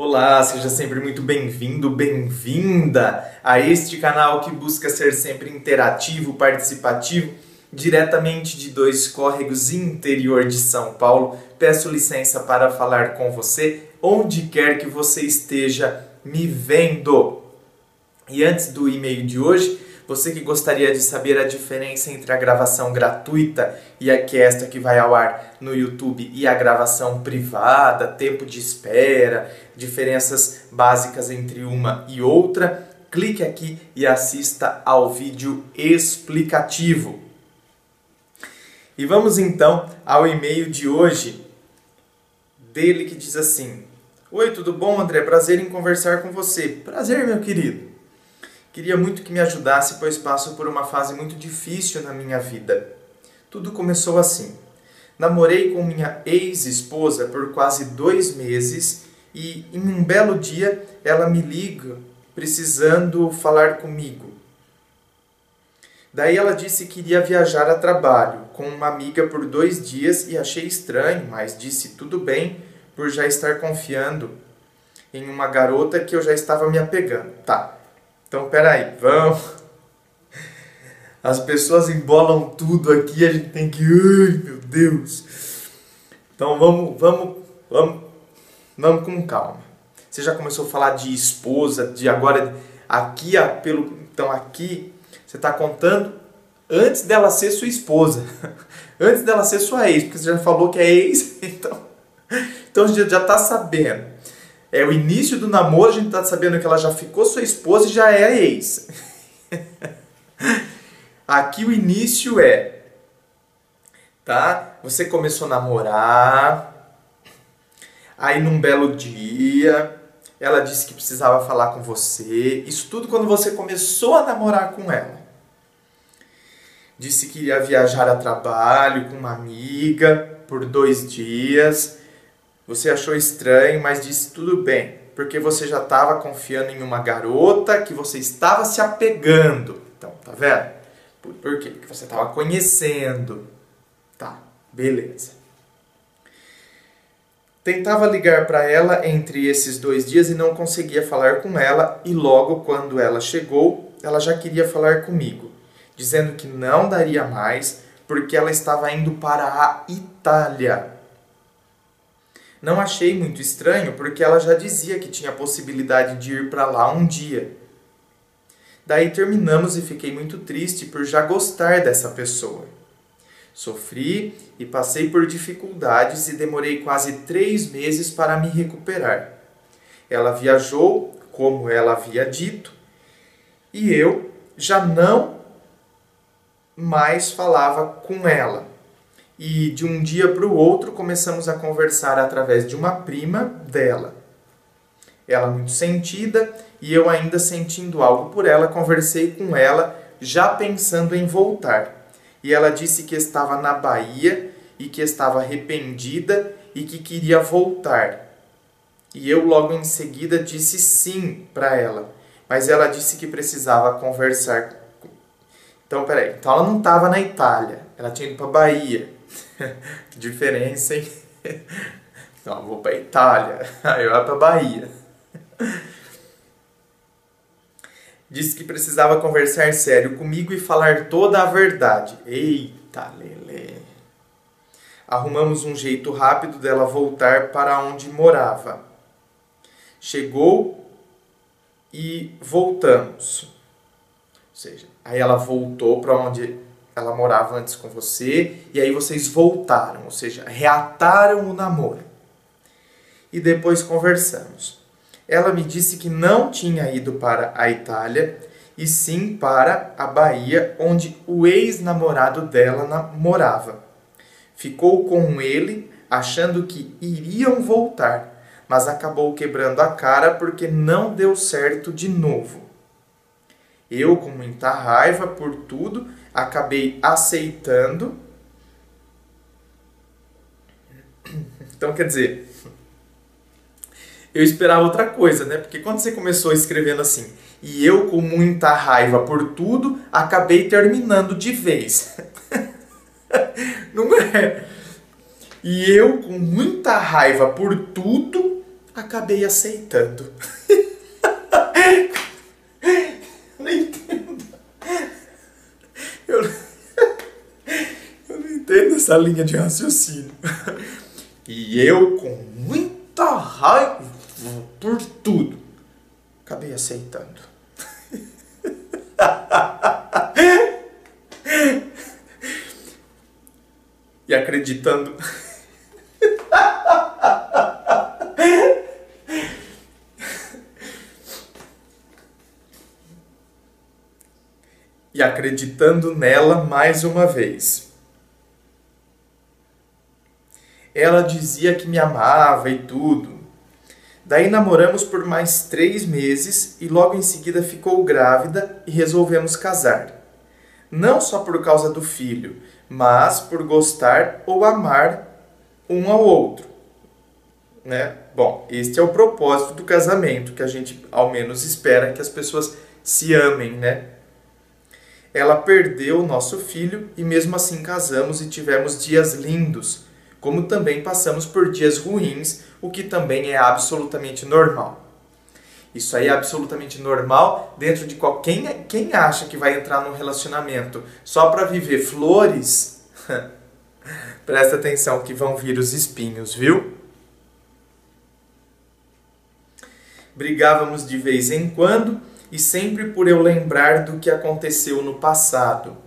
Olá, seja sempre muito bem-vindo, bem-vinda a este canal que busca ser sempre interativo, participativo, diretamente de Dois Córregos, interior de São Paulo. Peço licença para falar com você, onde quer que você esteja me vendo. E antes do e-mail de hoje, você que gostaria de saber a diferença entre a gravação gratuita e esta que vai ao ar no YouTube e a gravação privada, tempo de espera, diferenças básicas entre uma e outra, clique aqui e assista ao vídeo explicativo. E vamos então ao e-mail de hoje, dele que diz assim: Oi, tudo bom, André? Prazer em conversar com você. Prazer, meu querido. Queria muito que me ajudasse, pois passo por uma fase muito difícil na minha vida. Tudo começou assim. Namorei com minha ex-esposa por quase 2 meses e, em um belo dia, ela me liga precisando falar comigo. Daí ela disse que iria viajar a trabalho com uma amiga por 2 dias e achei estranho, mas disse tudo bem por já estar confiando em uma garota que eu já estava me apegando. Tá. Então, peraí, vamos. As pessoas embolam tudo aqui, a gente tem que... Ai, meu Deus. Então, vamos com calma. Você já começou a falar de esposa, de agora... Aqui, então, aqui, você está contando antes dela ser sua esposa. Antes dela ser sua ex, porque você já falou que é ex, então a gente já está sabendo. É o início do namoro, a gente está sabendo que ela já ficou sua esposa e já é ex. Aqui o início tá? Você começou a namorar, aí num belo dia, ela disse que precisava falar com você. Isso tudo quando você começou a namorar com ela. Disse que iria viajar a trabalho com uma amiga por 2 dias. Você achou estranho, mas disse tudo bem, porque você já estava confiando em uma garota que você estava se apegando. Então, tá vendo? Por quê? Porque você estava conhecendo. Tá, beleza. Tentava ligar para ela entre esses 2 dias e não conseguia falar com ela, e logo quando ela chegou, ela já queria falar comigo, dizendo que não daria mais, porque ela estava indo para a Itália. Não achei muito estranho, porque ela já dizia que tinha a possibilidade de ir para lá um dia. Daí terminamos e fiquei muito triste por já gostar dessa pessoa. Sofri e passei por dificuldades e demorei quase 3 meses para me recuperar. Ela viajou, como ela havia dito, e eu já não mais falava com ela. E de um dia para o outro começamos a conversar através de uma prima dela. Ela muito sentida e eu ainda sentindo algo por ela, conversei com ela já pensando em voltar. E ela disse que estava na Bahia e que estava arrependida e que queria voltar. E eu logo em seguida disse sim para ela, mas ela disse que precisava conversar. Então, peraí, então ela não estava na Itália, ela tinha ido para a Bahia. Que diferença, hein? Não, eu vou para Itália, aí eu vou para Bahia. Disse que precisava conversar sério comigo e falar toda a verdade. Eita, lelê. Arrumamos um jeito rápido dela voltar para onde morava. Chegou e voltamos. Ou seja, aí ela voltou para onde ela morava antes com você, e aí vocês voltaram, ou seja, reataram o namoro. E depois conversamos. Ela me disse que não tinha ido para a Itália, e sim para a Bahia, onde o ex-namorado dela morava. Ficou com ele, achando que iriam voltar, mas acabou quebrando a cara porque não deu certo de novo. Eu, com muita raiva por tudo, acabei aceitando. Então, quer dizer, eu esperava outra coisa, né? Porque quando você começou escrevendo assim, e eu com muita raiva por tudo, acabei terminando de vez. Não é? E eu com muita raiva por tudo, acabei aceitando. Não entendo. Eu não entendo essa linha de raciocínio. E eu, com muita raiva por tudo, acabei aceitando. E acreditando. E acreditando nela mais uma vez. Ela dizia que me amava e tudo. Daí namoramos por mais 3 meses e logo em seguida ficou grávida e resolvemos casar. Não só por causa do filho, mas por gostar ou amar um ao outro, né? Bom, este é o propósito do casamento, que a gente ao menos espera que as pessoas se amem, né? Ela perdeu o nosso filho e mesmo assim casamos e tivemos dias lindos, como também passamos por dias ruins, o que também é absolutamente normal. Isso aí é absolutamente normal dentro de quem acha que vai entrar num relacionamento só para viver flores, presta atenção que vão vir os espinhos, viu? Brigávamos de vez em quando e sempre por eu lembrar do que aconteceu no passado.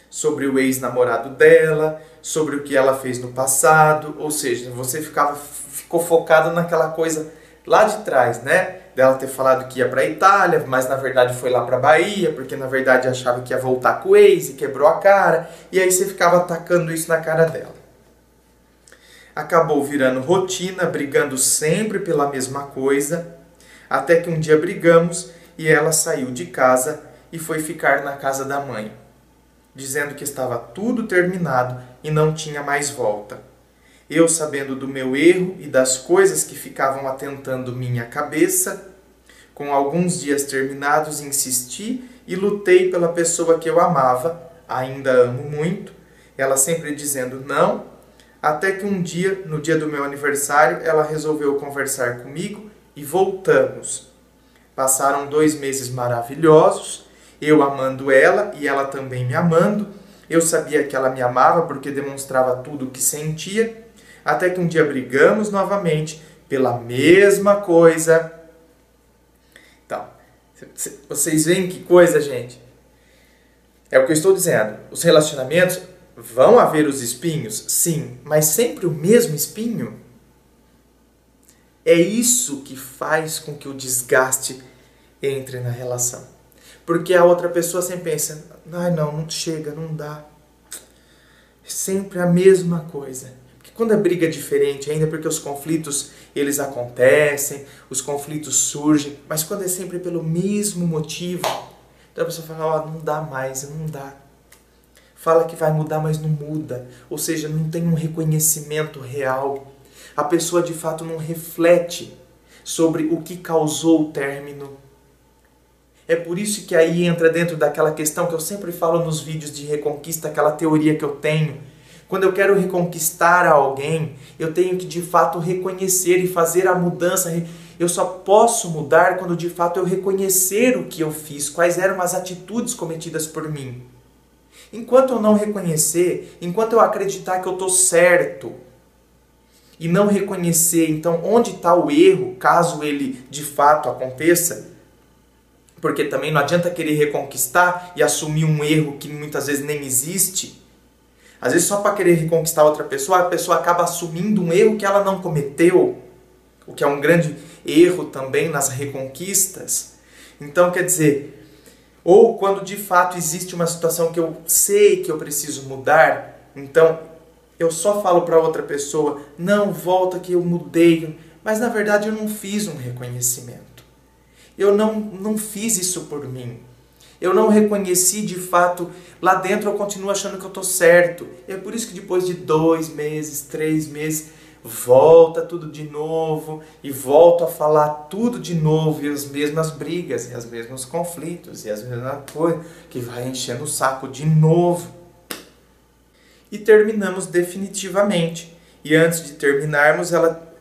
Sobre o ex-namorado dela, sobre o que ela fez no passado, ou seja, você ficou focado naquela coisa lá de trás, né? Dela ter falado que ia para a Itália, mas na verdade foi lá para a Bahia, porque na verdade achava que ia voltar com o ex e quebrou a cara, e aí você ficava atacando isso na cara dela. Acabou virando rotina, brigando sempre pela mesma coisa, até que um dia brigamos e ela saiu de casa e foi ficar na casa da mãe, dizendo que estava tudo terminado e não tinha mais volta. Eu, sabendo do meu erro e das coisas que ficavam atentando minha cabeça, com alguns dias terminados, insisti e lutei pela pessoa que eu amava, ainda amo muito, ela sempre dizendo não, até que um dia, no dia do meu aniversário, ela resolveu conversar comigo e voltamos. Passaram 2 meses maravilhosos, eu amando ela e ela também me amando. Eu sabia que ela me amava porque demonstrava tudo o que sentia, até que um dia brigamos novamente pela mesma coisa. Então, vocês veem que coisa, gente? É o que eu estou dizendo. Os relacionamentos vão haver os espinhos? Sim, mas sempre o mesmo espinho? É isso que faz com que o desgaste entre na relação. Porque a outra pessoa sempre pensa, ai não chega, não dá. Sempre a mesma coisa. Porque quando a briga é diferente, ainda porque os conflitos eles acontecem, os conflitos surgem, mas quando é sempre pelo mesmo motivo, então a pessoa fala, não dá mais, não dá. Fala que vai mudar, mas não muda. Ou seja, não tem um reconhecimento real. A pessoa de fato não reflete sobre o que causou o término. É por isso que aí entra dentro daquela questão que eu sempre falo nos vídeos de reconquista, aquela teoria que eu tenho. Quando eu quero reconquistar alguém, eu tenho que de fato reconhecer e fazer a mudança. Eu só posso mudar quando de fato eu reconhecer o que eu fiz, quais eram as atitudes cometidas por mim. Enquanto eu não reconhecer, enquanto eu acreditar que eu estou certo e não reconhecer, então, onde está o erro, caso ele de fato aconteça, porque também não adianta querer reconquistar e assumir um erro que muitas vezes nem existe. Às vezes só para querer reconquistar outra pessoa, a pessoa acaba assumindo um erro que ela não cometeu, o que é um grande erro também nas reconquistas. Então, quer dizer, ou quando de fato existe uma situação que eu sei que eu preciso mudar, então eu só falo para outra pessoa, não, volta que eu mudei, mas na verdade eu não fiz um reconhecimento. Eu não fiz isso por mim. Eu não reconheci de fato, lá dentro eu continuo achando que eu estou certo. É por isso que depois de 2 meses, 3 meses, volta tudo de novo e volto a falar tudo de novo e as mesmas brigas, e os mesmos conflitos, e as mesmas coisas, que vai enchendo o saco de novo. E terminamos definitivamente. E antes de terminarmos, ela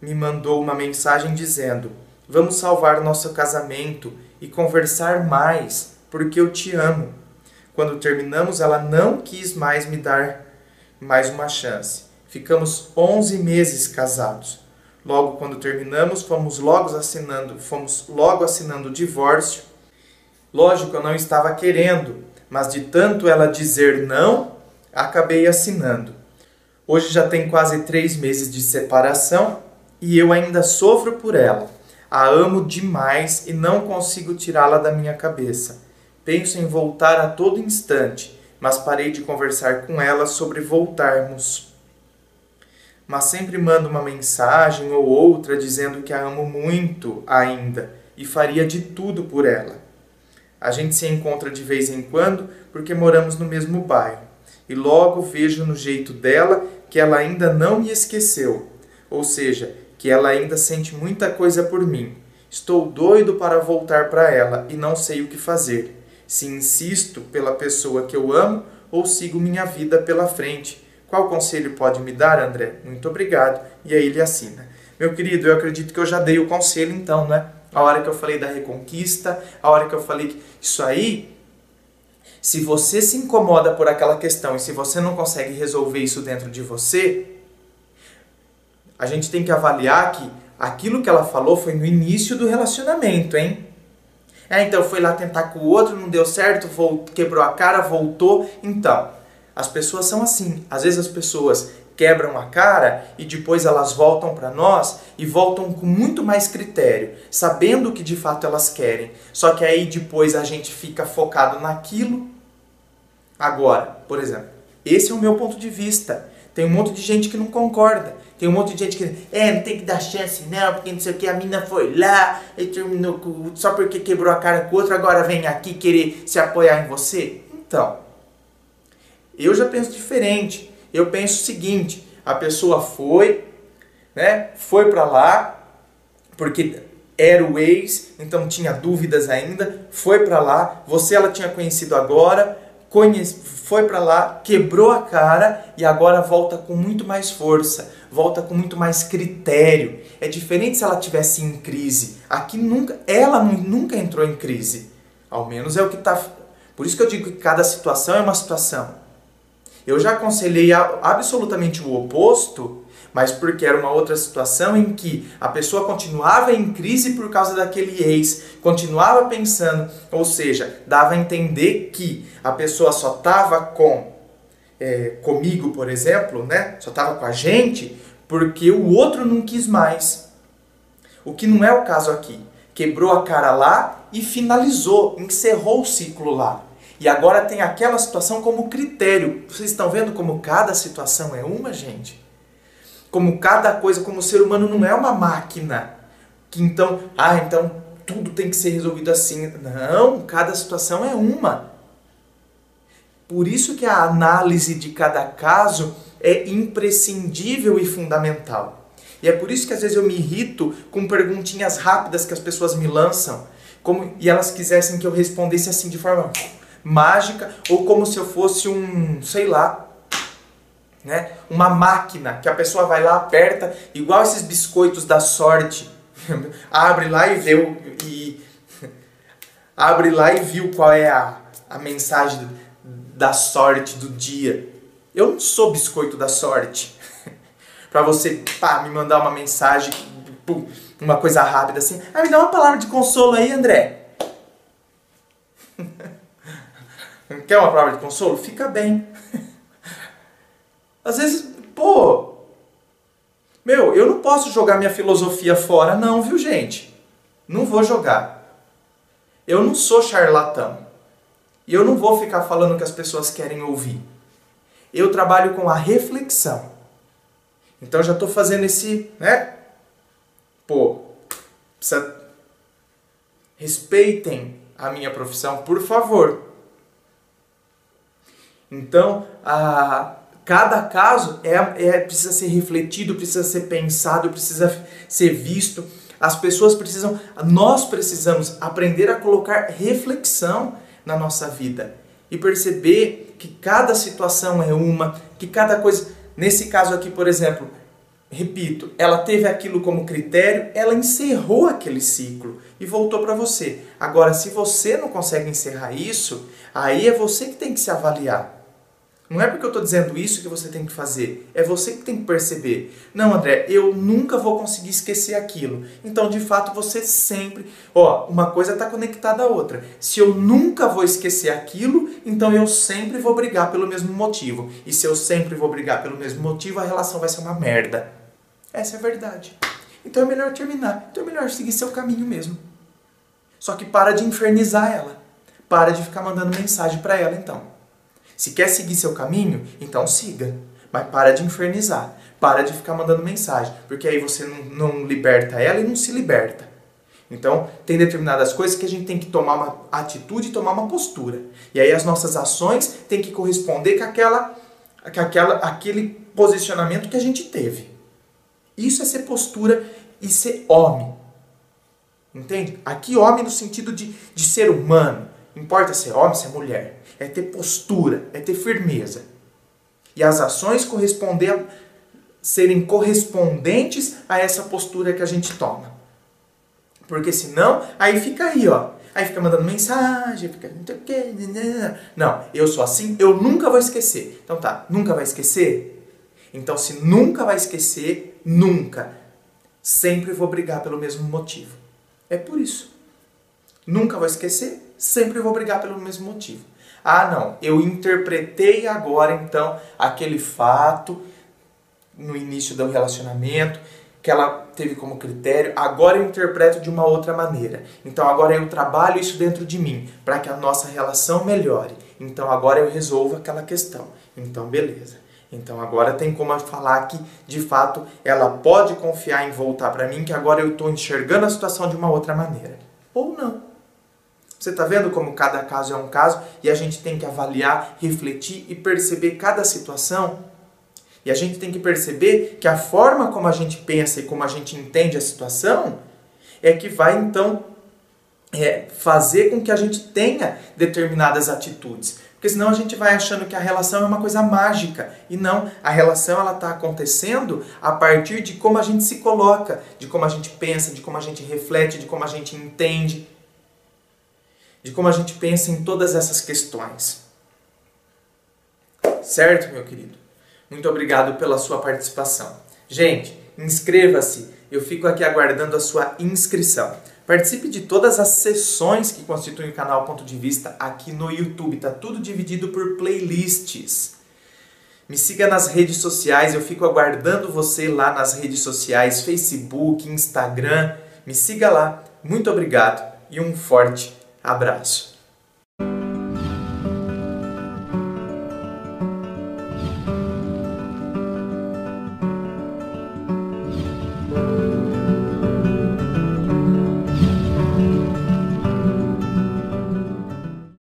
me mandou uma mensagem dizendo: vamos salvar nosso casamento e conversar mais, porque eu te amo. Quando terminamos, ela não quis mais me dar mais uma chance. Ficamos 11 meses casados. Logo quando terminamos, fomos logo assinando o divórcio. Lógico, eu não estava querendo, mas de tanto ela dizer não, acabei assinando. Hoje já tem quase 3 meses de separação e eu ainda sofro por ela. A amo demais e não consigo tirá-la da minha cabeça. Penso em voltar a todo instante, mas parei de conversar com ela sobre voltarmos. Mas sempre mando uma mensagem ou outra dizendo que a amo muito ainda e faria de tudo por ela. A gente se encontra de vez em quando porque moramos no mesmo bairro. E logo vejo no jeito dela que ela ainda não me esqueceu. Ou seja, que ela ainda sente muita coisa por mim. Estou doido para voltar para ela e não sei o que fazer. Se insisto pela pessoa que eu amo ou sigo minha vida pela frente. Qual conselho pode me dar, André? Muito obrigado. E aí ele assina. Meu querido, eu acredito que eu já dei o conselho então, né? A hora que eu falei da reconquista, a hora que eu falei que isso aí, se você se incomoda por aquela questão e se você não consegue resolver isso dentro de você, a gente tem que avaliar que aquilo que ela falou foi no início do relacionamento, hein? Então foi lá tentar com o outro, não deu certo, quebrou a cara, voltou. Então, as pessoas são assim. Às vezes as pessoas quebram a cara e depois elas voltam para nós e voltam com muito mais critério, sabendo o que de fato elas querem. Só que aí depois a gente fica focado naquilo. Agora, por exemplo, esse é o meu ponto de vista. Tem um monte de gente que não concorda. Tem um monte de gente que não tem que dar chance não, porque não sei o que, a mina foi lá e terminou só porque quebrou a cara com o outro, agora vem aqui querer se apoiar em você. Então, eu já penso diferente. Eu penso o seguinte: a pessoa foi, né? Foi pra lá porque era o ex, então tinha dúvidas ainda. Foi pra lá, ela tinha conhecido agora, foi pra lá, quebrou a cara e agora volta com muito mais força, volta com muito mais critério. É diferente se ela tivesse em crise. Aqui ela nunca entrou em crise. Ao menos é o que tá. Por isso que eu digo que cada situação é uma situação. Eu já aconselhei absolutamente o oposto, mas porque era uma outra situação em que a pessoa continuava em crise por causa daquele ex, continuava pensando, ou seja, dava a entender que a pessoa só estava comigo, por exemplo, né? Só estava com a gente porque o outro não quis mais. O que não é o caso aqui. Quebrou a cara lá e finalizou, encerrou o ciclo lá. E agora tem aquela situação como critério. Vocês estão vendo como cada situação é uma, gente? Como cada coisa, como o ser humano não é uma máquina. Que então tudo tem que ser resolvido assim. Não, cada situação é uma. Por isso que a análise de cada caso é imprescindível e fundamental. E é por isso que às vezes eu me irrito com perguntinhas rápidas que as pessoas me lançam. E elas quisessem que eu respondesse assim de forma mágica, ou como se eu fosse uma máquina, que a pessoa vai lá, aperta, igual esses biscoitos da sorte, abre lá e viu qual é a mensagem da sorte do dia. Eu não sou biscoito da sorte, pra você me mandar uma mensagem, uma coisa rápida assim, me dá uma palavra de consolo aí, André. Quer uma palavra de consolo? Fica bem. Às vezes, eu não posso jogar minha filosofia fora não, viu, gente? Não vou jogar. Eu não sou charlatão. E eu não vou ficar falando o que as pessoas querem ouvir. Eu trabalho com a reflexão. Então já estou fazendo esse, respeitem a minha profissão, por favor. Então, cada caso precisa ser refletido, precisa ser pensado, precisa ser visto. Nós precisamos aprender a colocar reflexão na nossa vida e perceber que cada situação é uma, que cada coisa... Nesse caso aqui, por exemplo, repito, ela teve aquilo como critério, ela encerrou aquele ciclo e voltou para você. Agora, se você não consegue encerrar isso, aí é você que tem que se avaliar. Não é porque eu estou dizendo isso que você tem que fazer. É você que tem que perceber. Não, André, eu nunca vou conseguir esquecer aquilo. Então, de fato, você sempre... uma coisa está conectada à outra. Se eu nunca vou esquecer aquilo, então eu sempre vou brigar pelo mesmo motivo. E se eu sempre vou brigar pelo mesmo motivo, a relação vai ser uma merda. Essa é a verdade. Então é melhor terminar. Então é melhor seguir seu caminho mesmo. Só que para de infernizar ela. Para de ficar mandando mensagem para ela, então. Se quer seguir seu caminho, então siga. Mas para de infernizar. Para de ficar mandando mensagem. Porque aí você não liberta ela e não se liberta. Então, tem determinadas coisas que a gente tem que tomar uma atitude e tomar uma postura. E aí as nossas ações têm que corresponder com aquele posicionamento que a gente teve. Isso é ser postura e ser homem. Entende? Aqui homem no sentido de ser humano. Não importa se é homem, se é mulher. É ter postura, é ter firmeza. E as ações serem correspondentes a essa postura que a gente toma. Porque senão, aí fica aí, Aí fica mandando mensagem, fica... Não, eu sou assim, eu nunca vou esquecer. Então tá, nunca vai esquecer? Então se nunca vai esquecer, nunca. Sempre vou brigar pelo mesmo motivo. É por isso. Nunca vou esquecer, sempre vou brigar pelo mesmo motivo. Ah, não, eu interpretei agora, então, aquele fato no início do relacionamento, que ela teve como critério, agora eu interpreto de uma outra maneira. Então, agora eu trabalho isso dentro de mim, para que a nossa relação melhore. Então, agora eu resolvo aquela questão. Então, beleza. Então, agora tem como eu falar que, de fato, ela pode confiar em voltar para mim, que agora eu estou enxergando a situação de uma outra maneira. Ou não. Você está vendo como cada caso é um caso e a gente tem que avaliar, refletir e perceber cada situação? E a gente tem que perceber que a forma como a gente pensa e como a gente entende a situação é que vai, então, fazer com que a gente tenha determinadas atitudes. Porque senão a gente vai achando que a relação é uma coisa mágica. E não, a relação está acontecendo a partir de como a gente se coloca, de como a gente pensa, de como a gente reflete, de como a gente entende. De como a gente pensa em todas essas questões. Certo, meu querido? Muito obrigado pela sua participação. Gente, inscreva-se. Eu fico aqui aguardando a sua inscrição. Participe de todas as sessões que constituem o canal Ponto de Vista aqui no YouTube. Está tudo dividido por playlists. Me siga nas redes sociais. Eu fico aguardando você lá nas redes sociais. Facebook, Instagram. Me siga lá. Muito obrigado e um forte abraço.